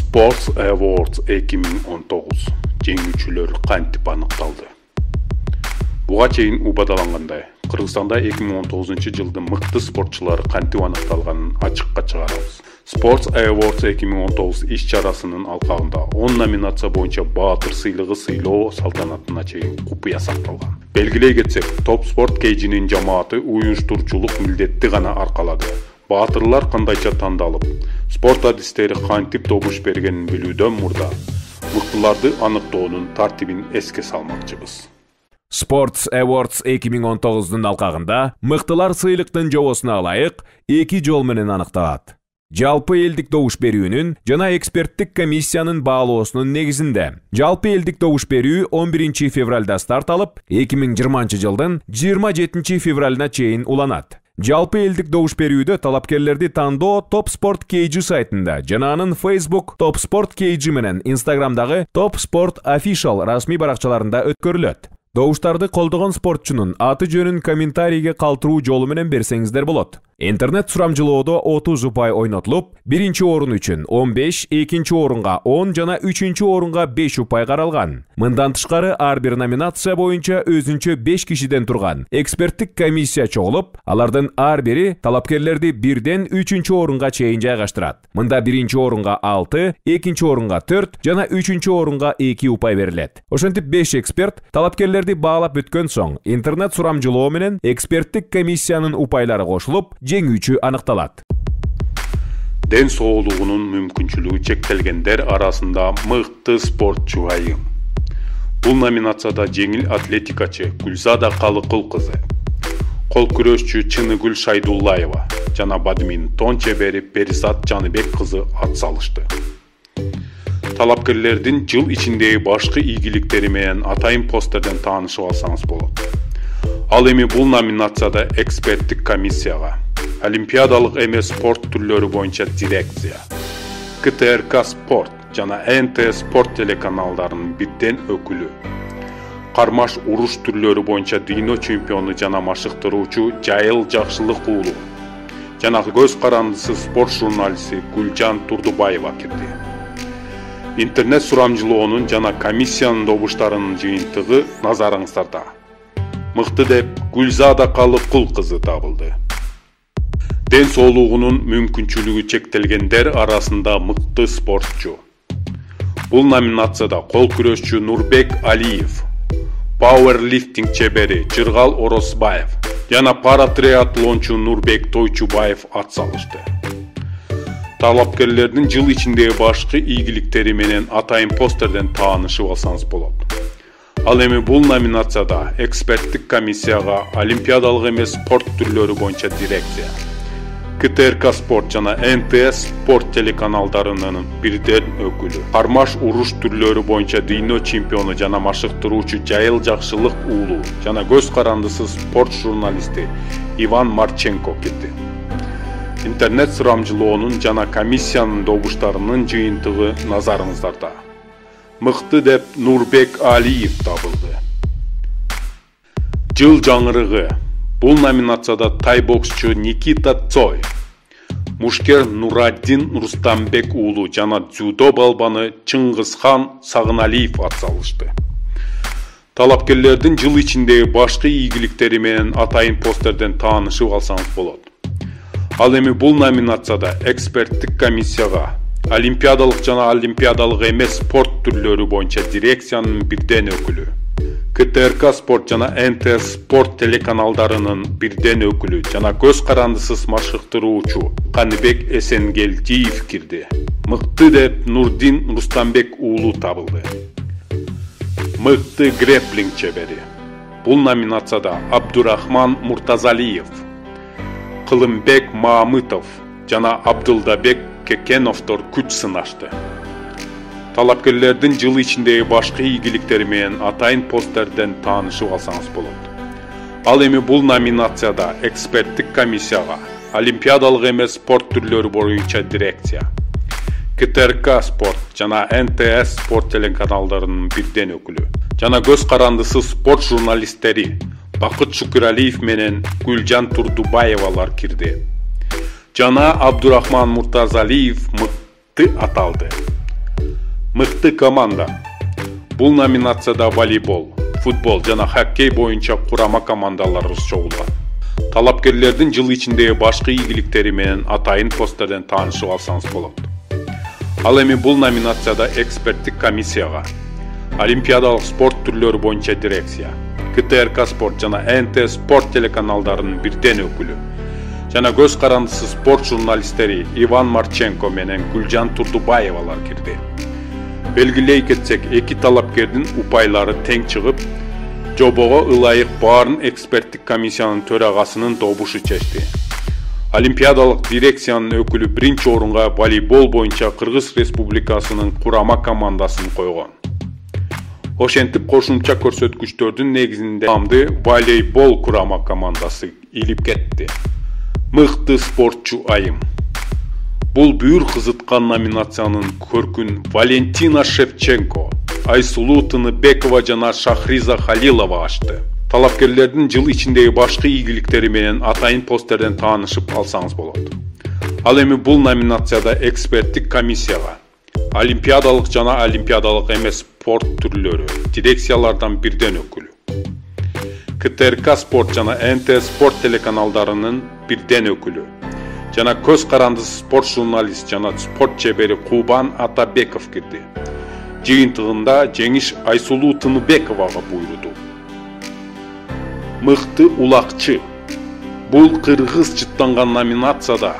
Sports Awards 2019 жеңүүчүлөр кантип аныкталды. Буга чейин убадалангандай, Кыргызстанда 2019 жылдын мыкты спортчулары кантип аныкталганын ачыкка чыгарабыз. Sports Awards 2019 иш-чарасынын алкагында 10 номинация боюнча баатыр сыйлыгы сыйлоо салтанатына чейин купуя сакталган. Белгилей кетсек, Топ Спорт Кейжинин жамааты уюштурчулук милдетти гана аркалады. Баатырлар кандайча тандалып, спорт адистери кантип добуш бергенин билүүдөн мурда мыктыларды аныктоонун тартибин эске салмакчыбыз. Sports Awards 2019'dun алкагында мыктылар сыйлыктын жобосуна ылайык 2 жол менен аныкталат. Жалпы элдик добуш берүүнүн жана эксперттик комиссиянын баалоосунун негизинде. Жалпы элдик добуш берүү 11 февралда старт алып, 2020 жылдын 27 февралына чейин уланат. Жалпы элдик добуш берүүдө талапкерлерди тандоо Топ Спорт KG сайтында жана анын Facebook Топ Спорт KG менен Instagramдагы Топ Спорт Official расмий баракчаларында өткөрүлөт. Добуштарды колдогон спортчунун аты жөнүн комментарийге калтыруу жолу менен берсеңиздер болот. Интернет сурамжылоодо 30 упай ойнотулуп, 1-чи орун үчүн 15, 2-чи орунга 10 жана 3-чү орунга 5 упай каралган. Мындан тышкары ар бир номинация боюнча өзүнчө 5 кишиден турган эксперттик комиссия чогулуп, алардын ар бири талапкерлерди 1ден 3-чү орунга чейин жайгаштырат. Мында 1-чи орунга 6, 2-чи орунга 4 жана 3-чү орунга 2 упай берилет. Ошентип 5 эксперт талапкерлерди баалап өткөн соң, интернет сурамжылоо менен эксперттик комиссиянын упайлары кошулуп, жеңүүчү аныкталат. Ден соолугунун мүмкүнчүлүгү чектелгендер арасында мыкты спортчу айым. Бул номинацияда жеңил атлетикачы Гүлзада Калыкул кызы, кол күрөшчү Чыныгүл Шайдуллаева жана бадминтон чебери Перисат Жаныбек кызы ат салышты. Талапкерлердин жыл ичиндеги башкы ийгиликтери менен атайын постерден таанышып алсаңыз болот. Ал эми бул номинацияда эксперттик комиссияга олимпиадалык эмес спорт түрлөрү боюнча дирекция, КТРК спорт жана НТ спорт телеканалдарынын бирден өкүлү, кармаш уруш түрлөрү боюнча дүйнө чемпиону жана машыктыруучу Жайыл Жакшылык уулу жана көз карандысы спорт журналисти Гүлжан Турдубаева кирди. Интернет сурамжылоонун жана комиссиянын добуштарынын жыйынтыгы назарыңыздарда. Мыкты деп Гүлзада Калыкул кызы табылды. Ден соолугунун мүмкүнчүлүгү чектелгендер арасында мыкты спортчу. Бул номинацияда кол күрөшчү Нурбек Алиев, пауэрлифтинг чебери Жыргал Оросбаев жана паратриатлончу Нурбек Тойчубаев ат салышты. Талапкерлердин жыл ичиндеги башкы ийгиликтери менен атайын постерден таанышып алсаңыз болот. Ал эми бул номинацияда эксперттик комиссияга олимпиадалык эмес спорт түрлөрү боюнча дирекция, КТРК спорт жана НТС спорт телеканалдарынын бирден өкүлү, кармаш уруш түрлөрү боюнча дүйнө чемпиону жана машыктыруучу Жайыл Жакшылык уулу жана көз карандысы спорт журналисти Иван Марченко кирди. Интернет сурамжылоонун жана комиссиянын добуштарынын жыйынтыгы назарыңыздарда. Мыкты деп Нурбек Алиев табылды. Жыл жаңырыгы. Бул номинацияда тай боксчу Никита Цой, мушкер Нураддин Рустамбек уулу жана дзюдо балбаны Чыңгызхан Сагыналиев ат салышты. Талапкерлердин жыл ичиндеги башкы ийгиликтери менен атайын постерден таанышып алсаңыз болот. Ал эми бул номинацияда эксперттик комиссияга олимпиадалык жана олимпиадалык эмес спорт түрлөрү боюнча дирекциянын бирден өкүлү, КТРК спорт жана НТС спорт телеканалдарынын бирден өкүлү жана көз карандысыз машыктыруучу Каныбек Эсенгелдиев кирди. Мыкты деп Нурдин Рустамбек уулу табылды. Мыкты грэпплинг чебери. Бул номинацияда Абдурахман Муртазалиев, Кылымбек Маамытов жана Абдылдабек Кекеновдор күч сынашты. Талапкерлердин жыл ичиндеги башкы ийгиликтери менен атайын постерден таанышып алсаңыз болот. Ал эми бул номинацияда эксперттик комиссияга олимпиадалык эмес спорт түрлөрү боюнча дирекция, КТРК спорт жана НТС спорт телеканалдарынын бирден өкүлү жана көз карандысы спорт журналисттери Бакыт Шукуралиев менен Гүлжан Турдубаевалар кирди. Жана Абдурахман Муртазалиев мыкты аталды. Мыкты команда. Бул номинацияда волейбол, футбол жана хоккей боюнча курама командалары чогулган. Талапкерлердин жыл ичиндеги башкы ийгиликтери менен атайын посттерден таанышып алсаңыз болот. Ал эми бул номинацияда эксперттик комиссияга, олимпиадалык спорт түрлөрү боюнча дирекция, КТРК спорт жана НТ спорт телеканалдарынын бирден өкүлү жана көз карандысы спорт журналисттери Иван Марченко менен Гүлжан Турдубаевалар кирди. Белгилей кетсек, эки талапкердин упайлары тең чыгып, жобого ылайык баарын эксперттик комиссиянын төрагасынын добушу чечти. Олимпиадалык дирекциянын өкүлү биринчи орунга волейбол боюнча Кыргыз Республикасынын курама командасын койгон. Ошентип кошумча көрсөткүчтөрдүн негизинде тамды волейбол курама командасы илип кетти. Мыкты спортчу айым. Бул бүйүр кызыткан номинациянын көркүн Валентина Шевченко, Айсулуу Тыныбекова жана Шахриза Халилова ачты. Талапкерлердин жыл ичиндеги башкы ийгиликтери менен атайын посттерден таанышып алсаңыз болот. Ал эми бул номинацияда эксперттик комиссияга, олимпиадалык жана олимпиадалык эмес спорт түрлөрү дирекциялардан бирден өкүлү, КТРК спорт жана НТ спорт телеканалдарынын бирден өкүлү жана көз карандысы спорт журналист жана спорт чебери Кубан Атабеков кирди. Жыйынтыгында жеңиш Айсулуу Тыныбековага буйруду. Мыкты улакчы. Бул кыргыз жыттанган номинацияда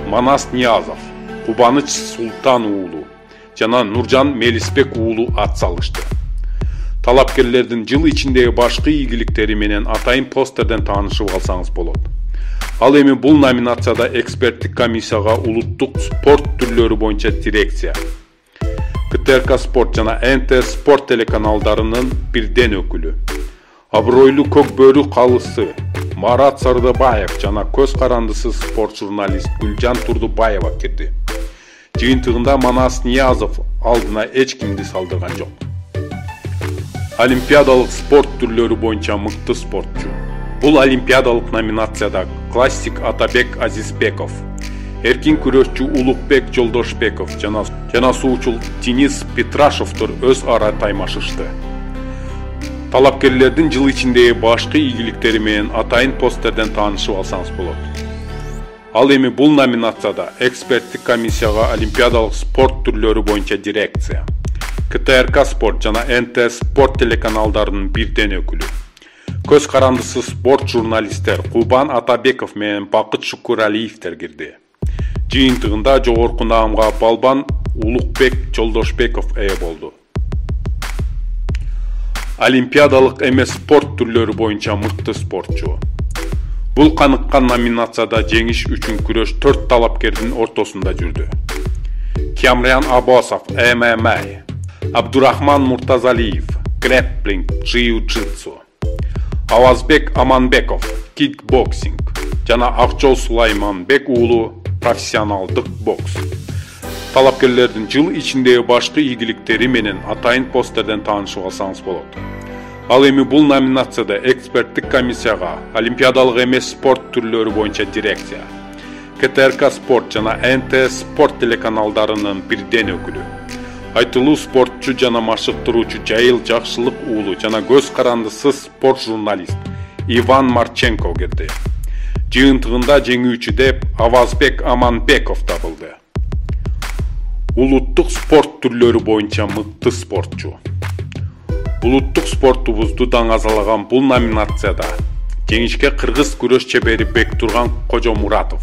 Манас Ниязов, Кубаныч Султан уулу жана Нуржан Мелисбек уулу ат салышты. Талапкерлердин жыл ичиндеги башкы ийгиликтери менен атайын посттерден таанышып алсаңыз болот. Ал эми бул номинацияда эксперттик комиссияга улуттук спорт түрлөрү боюнча дирекция, КТРК спорт жана НТ спорт телеканалдарынын бирден өкүлү, абройлуу көк бөрү калысы Марат Сардыбаев жана көз карандысы спорт журналист Гүлжан Турдубаева кирди. Жыйынтыгында Манас Ниязов алдына эч кимди салдырган жок. Олимпиадалык спорт түрлөрү боюнча мыкты спортчу. Бул олимпиадалык номинацияда классик Атабек Азизбеков, эркин күрөшчү Улукбек Жолдошбеков жана суучул Денис Петрашовдор өз ара таймашышты. Талапкерлердин жыл ичиндеги башкы ийгиликтери менен атайын посттерден таанышып алсаңыз болот. Ал эми бул номинацияда эксперттик комиссияга олимпиадалык спорт түрлөрү боюнча дирекция, КТРК спорт жана НТ спорт телеканалдарынын бирден өкүлү, көз карандысы спорт журналисттер Кубан Атабеков менен Бакыт Шукуралиевдер кирди. Жыйынтыгында жогорку наамга балбан Улукбек Жолдошбеков ээ болду. Олимпиадалык эмес спорт түрлөрү боюнча мыкты спортчу. Бул каныккан номинацияда жеңиш үчүн күрөш 4 талапкердин ортосунда жүрдү. Камран Абасов ММА, Абдурахман Муртазалиев грэпплинг, джиу-джитсу, Авазбек Аманбеков кикбоксинг жана Акчол Сулайманбек уулу профессионалдык бокс. Талапкерлердин жыл ичиндеги башкы ийгиликтери менен атайын посттерден таанышып алсаңыз болот. Ал эми бул номинацияда эксперттик комиссияга олимпиадалык эмес спорт түрлөрү боюнча дирекция, КТРК спорт жана НТ спорт телеканалдарынын бирден өкүлү, айтылуу спортчу жана машыктыруучу Жайыл Жакшылык уулу жана көз карандысы спорт журналист Иван Марченко кирди. Жыйынтыгында жеңүүчү деп Авазбек Аманбеков табылды. Улуттук спорт түрлөрү боюнча мыкты спортчу. Улуттук спортубузду даңазалаган бул номинацияда жеңишке кыргыз күрөш чебери Бектурган Кожомуратов,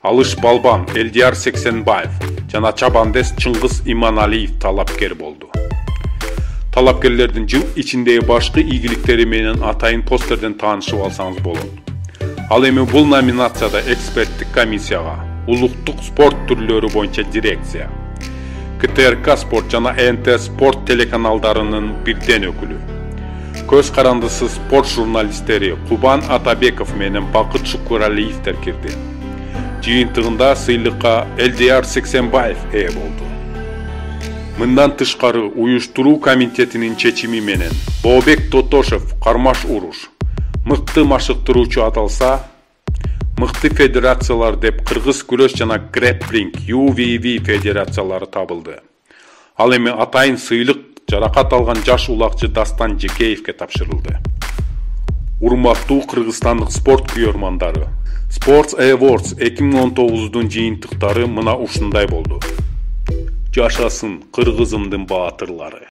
Алыш Балбан Элдияр Сексенбаев жана Чабандес Чыңгыз Иманалиев талапкер болду. Талапкерлердин жыл ичиндеги башкы ийгиликтери менен атайын посттерден таанышып алсаңыз болот. Ал эми бул номинацияда эксперттик комиссияга улуттук спорт түрлөрү боюнча дирекция, КТРК спорт жана НТ спорт телеканалдарынын бирден өкүлү, көз карандысы спорт журналисттери Кубан Атабеков менен Бакыт Шукуралиевдер кирди. Жыйынтыгында сыйлыкка Элдияр Сексенбаев ээ болду. Мындан тышкары уюштуруу комитетинин чечими менен Бообек Тотошев кармаш уруш, мыкты машыктыруучу аталса, мыкты федерациялар деп кыргыз күрөш жана грэпплинг UVV федерациялары табылды. Ал эми атайын сыйлык жаракат алган жаш улакчы Дастан Жекеевке тапшырылды. Урматтуу кыргызстандык спорт күйөрмандары, Sports Awards 2019-дун жыйынтыктары мына ушундай болду. Жашасын Кыргызымдын баатырлары.